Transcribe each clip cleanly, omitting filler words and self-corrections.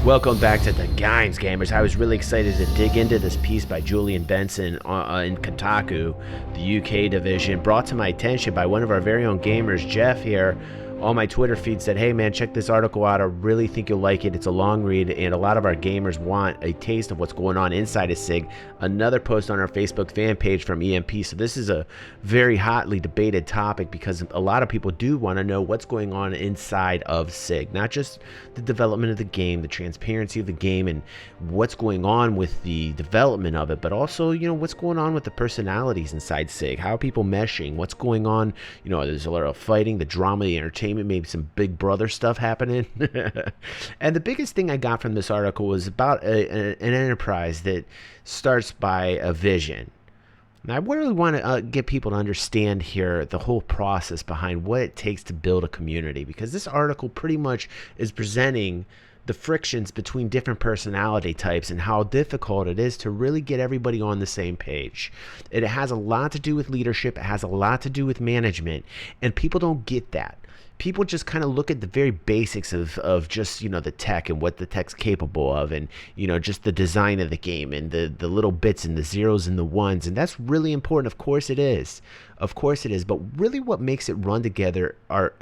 Welcome back to the Games Gamers. I was really excited to dig into this piece by Julian Benson in Kotaku, the UK division, brought to my attention by one of our very own gamers, Jeff here. On my Twitter feed said, hey man, check this article out. I really think you'll like it. It's a long read, and a lot of our gamers want a taste of what's going on inside of CIG. Another post on our Facebook fan page from EMP. So this is a very hotly debated topic because a lot of people do want to know what's going on inside of CIG. Not just the development of the game, the transparency of the game, and what's going on with the development of it, but also, you know, what's going on with the personalities inside CIG. How are people meshing? What's going on? You know, there's a lot of fighting, the drama, the entertainment, maybe some Big Brother stuff happening. And the biggest thing I got from this article was about an enterprise that starts by a vision. And I really want to get people to understand here the whole process behind what it takes to build a community, because this article pretty much is presenting the frictions between different personality types and how difficult it is to really get everybody on the same page. It has a lot to do with leadership. It has a lot to do with management, and people don't get that. People just kind of look at the very basics of just, you know, the tech and what the tech's capable of, and, you know, just the design of the game and the little bits and the zeros and the ones. And that's really important. Of course it is. Of course it is. But really what makes it run together are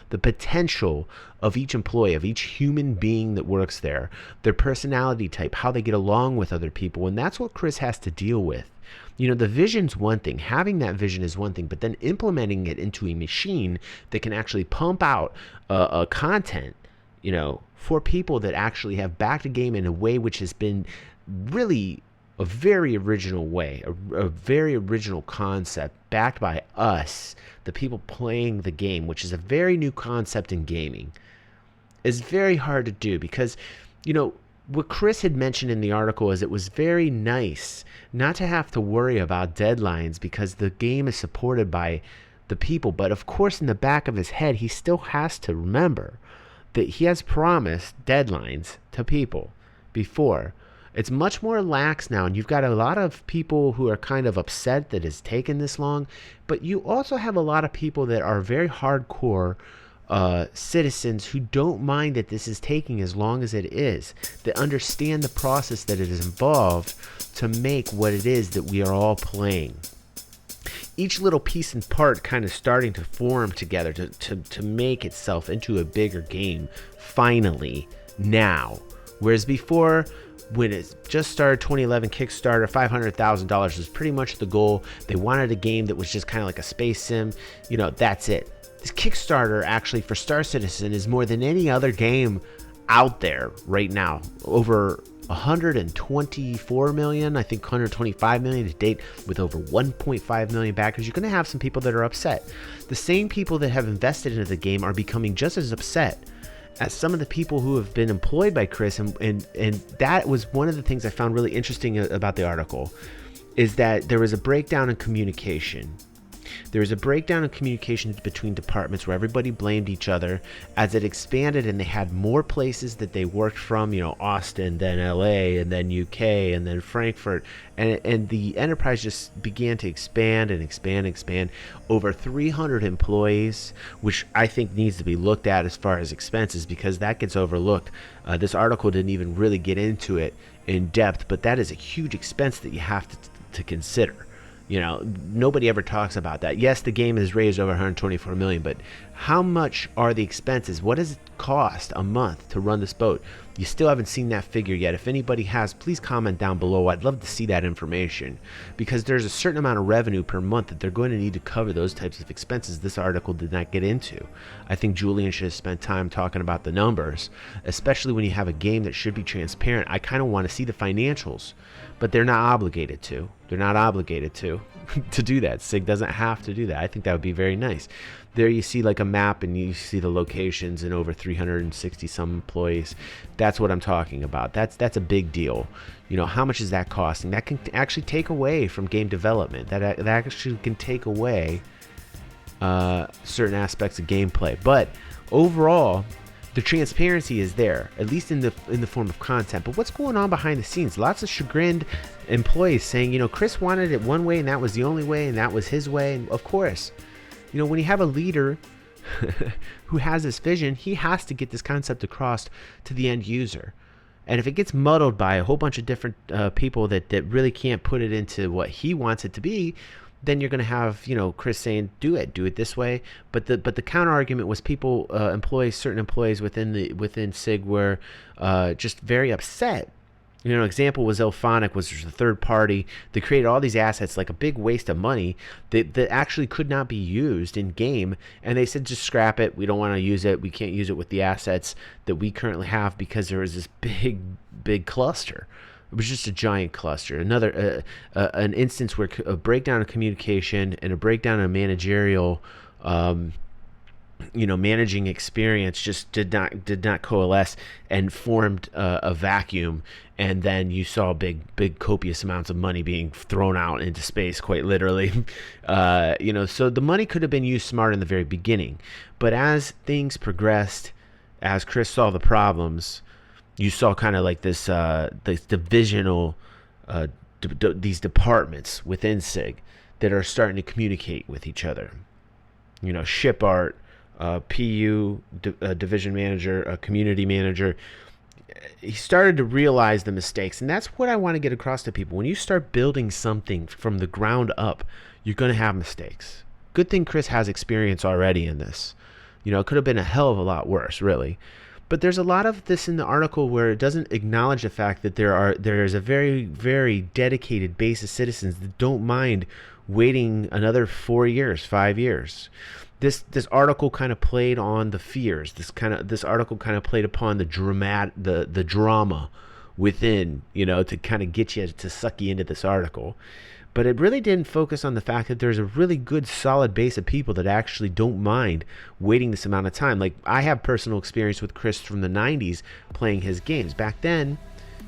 the potential of each employee, of each human being that works there, their personality type, how they get along with other people. And that's what Chris has to deal with. You know, the vision's one thing, having that vision is one thing, but then implementing it into a machine that can actually pump out content, you know, for people that actually have backed a game in a way which has been really a very original way, a very original concept backed by us, the people playing the game, which is a very new concept in gaming. Is very hard to do because, you know, what Chris had mentioned in the article is it was very nice not to have to worry about deadlines because the game is supported by the people. But of course, in the back of his head, he still has to remember that he has promised deadlines to people before. It's much more lax now, and you've got a lot of people who are kind of upset that it's taken this long, but you also have a lot of people that are very hardcore citizens who don't mind that this is taking as long as it is, that understand the process that it is involved to make what it is that we are all playing. Each little piece and part kind of starting to form together to make itself into a bigger game finally now. Whereas before, when it just started, 2011 Kickstarter, $500,000 was pretty much the goal. They wanted a game that was just kind of like a space sim. You know, that's it. This Kickstarter actually for Star Citizen is more than any other game out there right now. Over 124 million, I think 125 million to date, with over 1.5 million backers. You're going to have some people that are upset. The same people that have invested into the game are becoming just as upset as some of the people who have been employed by Chris. And that was one of the things I found really interesting about the article, is that there was a breakdown in communication. There was a breakdown in communication between departments where everybody blamed each other as it expanded, and they had more places that they worked from, you know, Austin, then LA, and then UK, and then Frankfurt, and the enterprise just began to expand and expand. Over 300 employees, which I think needs to be looked at as far as expenses, because that gets overlooked. This article didn't even really get into it in depth, but that is a huge expense that you have to consider. You know, nobody ever talks about that. Yes, the game has raised over 124 million, but how much are the expenses? What does it cost a month to run this boat? You still haven't seen that figure yet. If anybody has, please comment down below. I'd love to see that information, because there's a certain amount of revenue per month that they're going to need to cover those types of expenses this article did not get into. I think Julian should have spent time talking about the numbers, especially when you have a game that should be transparent. I kind of want to see the financials, but they're not obligated to. They're not obligated to do that. CIG doesn't have to do that. I think that would be very nice. There you see like a map, and you see the locations and over 360 some employees. That's what I'm talking about. That's a big deal. You know, how much is that costing? That can actually take away from game development. That actually can take away certain aspects of gameplay. But overall, the transparency is there, at least in the form of content. But what's going on behind the scenes? Lots of chagrined employees saying, you know, Chris wanted it one way, and that was the only way, and that was his way. And of course, you know, when you have a leader who has this vision, he has to get this concept across to the end user. And if it gets muddled by a whole bunch of different people that really can't put it into what he wants it to be, then you're going to have, Chris saying, do it this way. But the counter argument was people, certain employees within SIG were just very upset. Example was Elphonic, was a third party. They created all these assets, like a big waste of money that actually could not be used in game. And they said, just scrap it. We don't want to use it. We can't use it with the assets that we currently have because there is this big cluster. It was just a giant cluster. Another an instance where a breakdown of communication and a breakdown of managerial managing experience just did not coalesce and formed a vacuum, and then you saw big copious amounts of money being thrown out into space, quite literally. So the money could have been used smart in the very beginning, but as things progressed, as Chris saw the problems, you saw kind of like this divisional these departments within SIG that are starting to communicate with each other. Ship art, PU, division manager, community manager. He started to realize the mistakes, and that's what I want to get across to people. When you start building something from the ground up, you're going to have mistakes. Good thing Chris has experience already in this. It could have been a hell of a lot worse, really. But there's a lot of this in the article where it doesn't acknowledge the fact that there is a very, very dedicated base of citizens that don't mind waiting another 4 years, 5 years. This article kind of played on the fears. This article kind of played upon the drama within, to kind of get you to suck you into this article. But it really didn't focus on the fact that there's a really good solid base of people that actually don't mind waiting this amount of time. Like, I have personal experience with Chris from the 90s playing his games. Back then,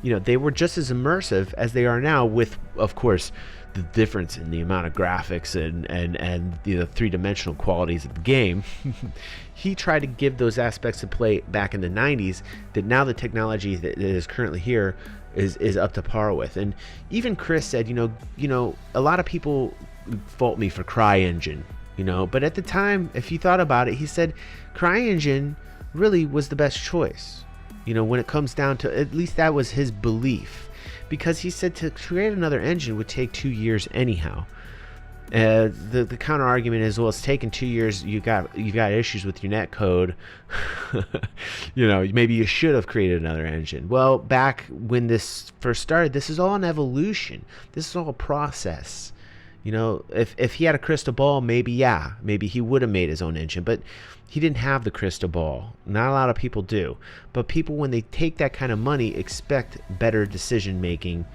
they were just as immersive as they are now, with, of course, the difference in the amount of graphics and the three-dimensional qualities of the game. He tried to give those aspects of play back in the 90s that now the technology that is currently here is up to par with. And even Chris said, a lot of people fault me for CryEngine, but at the time, if you thought about it, he said CryEngine really was the best choice, when it comes down to, at least that was his belief, because he said to create another engine would take 2 years anyhow. The counter argument is, well, it's taken 2 years. You got issues with your net code. Maybe you should have created another engine. Well, back when this first started, this is all an evolution. This is all a process. If he had a crystal ball, maybe he would have made his own engine, but he didn't have the crystal ball. Not a lot of people do. But people, when they take that kind of money, expect better decision making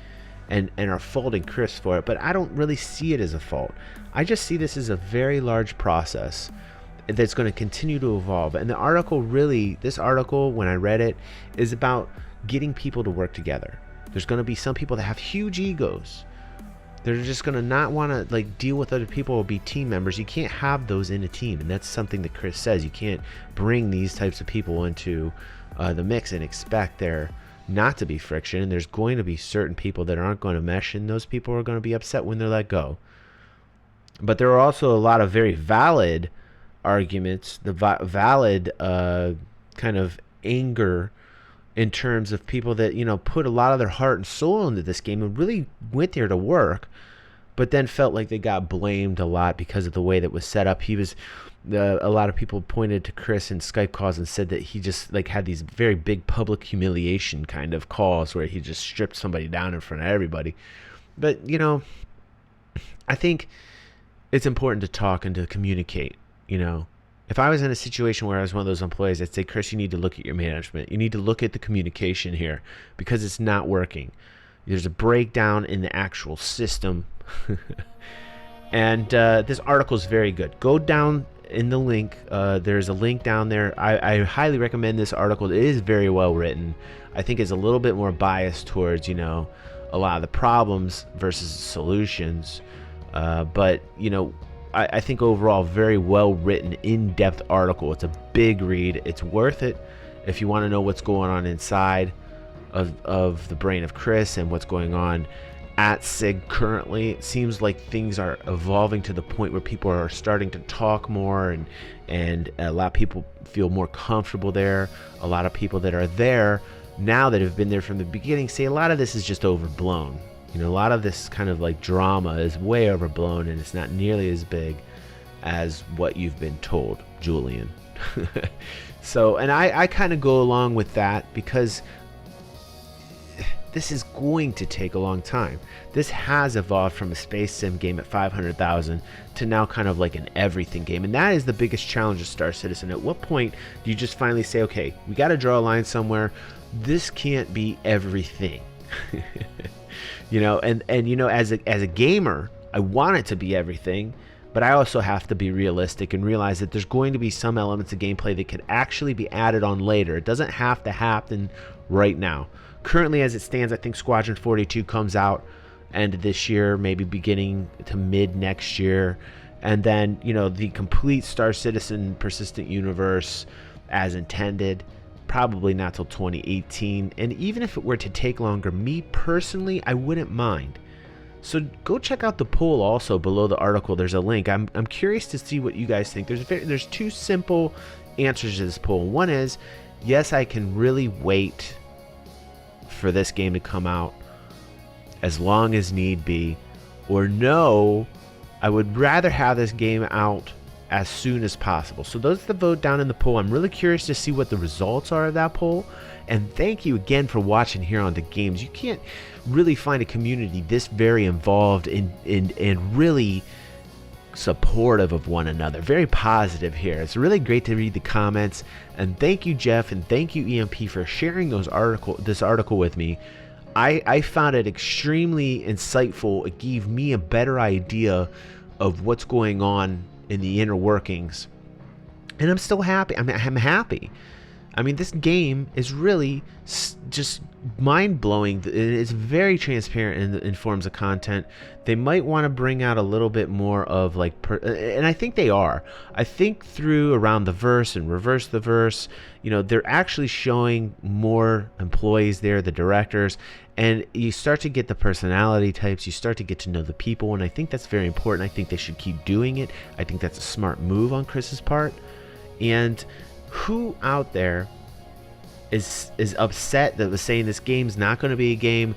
and are faulting Chris for it. But I don't really see it as a fault. I just see this as a very large process that's going to continue to evolve. And this article, when I read it, is about getting people to work together. There's going to be some people that have huge egos. They're just going to not want to deal with other people or be team members. You can't have those in a team. And that's something that Chris says. You can't bring these types of people into the mix and expect there not to be friction. And there's going to be certain people that aren't going to mesh, and those people are going to be upset when they're let go. But there are also a lot of very valid arguments, valid kind of anger in terms of people that, put a lot of their heart and soul into this game and really went there to work, but then felt like they got blamed a lot because of the way that was set up. A lot of people pointed to Chris in Skype calls and said that he just had these very big public humiliation kind of calls where he just stripped somebody down in front of everybody. But, I think it's important to talk and to communicate. If I was in a situation where I was one of those employees, I'd say, Chris, you need to look at your management. You need to look at the communication here because it's not working. There's a breakdown in the actual system. And this article is very good. Go down in the link. There's a link down there. I highly recommend this article. It is very well written. I think it's a little bit more biased towards, a lot of the problems versus the solutions. But, I think overall, very well written, in-depth article. It's a big read. It's worth it if you want to know what's going on inside of the brain of Chris and what's going on at CIG currently. It seems like things are evolving to the point where people are starting to talk more, and a lot of people feel more comfortable there. A lot of people that are there now that have been there from the beginning say a lot of this is just overblown. You know, a lot of this kind of like drama is way overblown, and it's not nearly as big as what you've been told, Julian. So, and I kind of go along with that, because this is going to take a long time. This has evolved from a space sim game at 500,000 to now kind of like an everything game. And that is the biggest challenge of Star Citizen. At what point do you just finally say, okay, we got to draw a line somewhere. This can't be everything. You know, and you know, as a gamer, I want it to be everything, but I also have to be realistic and realize that there's going to be some elements of gameplay that could actually be added on later. It doesn't have to happen right now. Currently, as it stands, I think Squadron 42 comes out end of this year, maybe beginning to mid next year. And then, you know, the complete Star Citizen Persistent Universe as intended, probably not till 2018. And even if it were to take longer, me personally, I wouldn't mind. So go check out the poll also below the article. There's a link. I'm curious to see what you guys think. There's two simple answers to this poll. One is, yes, I can really wait for this game to come out as long as need be, or no, I would rather have this game out as soon as possible. So those are the vote down in the poll. I'm really curious to see what the results are of that poll. And thank you again for watching here on The Games. You can't really find a community this very involved and really supportive of one another. Very positive here. It's really great to read the comments. And thank you, Jeff, and thank you, EMP, for sharing this article with me. I found it extremely insightful. It gave me a better idea of what's going on in the inner workings, and I'm still happy. I'm happy. I mean, this game is really just mind-blowing. It's very transparent in forms of content. They might want to bring out a little bit more of like, and I think they are. I think through Around the Verse and Reverse the Verse, you know, they're actually showing more employees there, the directors, and you start to get the personality types. You start to get to know the people, and I think that's very important. I think they should keep doing it. I think that's a smart move on Chris's part. And who out there is upset that was saying this game's not going to be a game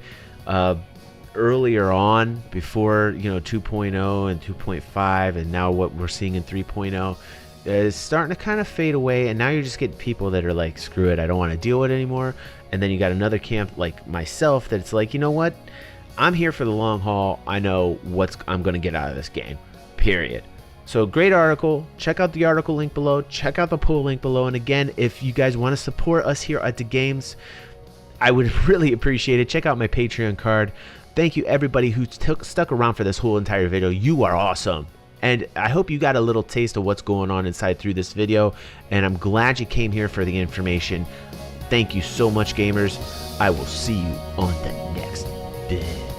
earlier on, before, you know, 2.0 and 2.5, and now what we're seeing in 3.0 is starting to kind of fade away, and now you're just getting people that are like, screw it, I don't want to deal with it anymore. And then you got another camp like myself that's like, you know what, I'm here for the long haul. I know what I'm going to get out of this game, period. So great article. Check out the article link below. Check out the poll link below. And again, if you guys want to support us here at The Games, I would really appreciate it. Check out my Patreon card. Thank you everybody who stuck around for this whole entire video. You are awesome. And I hope you got a little taste of what's going on inside through this video. And I'm glad you came here for the information. Thank you so much, gamers. I will see you on the next vid.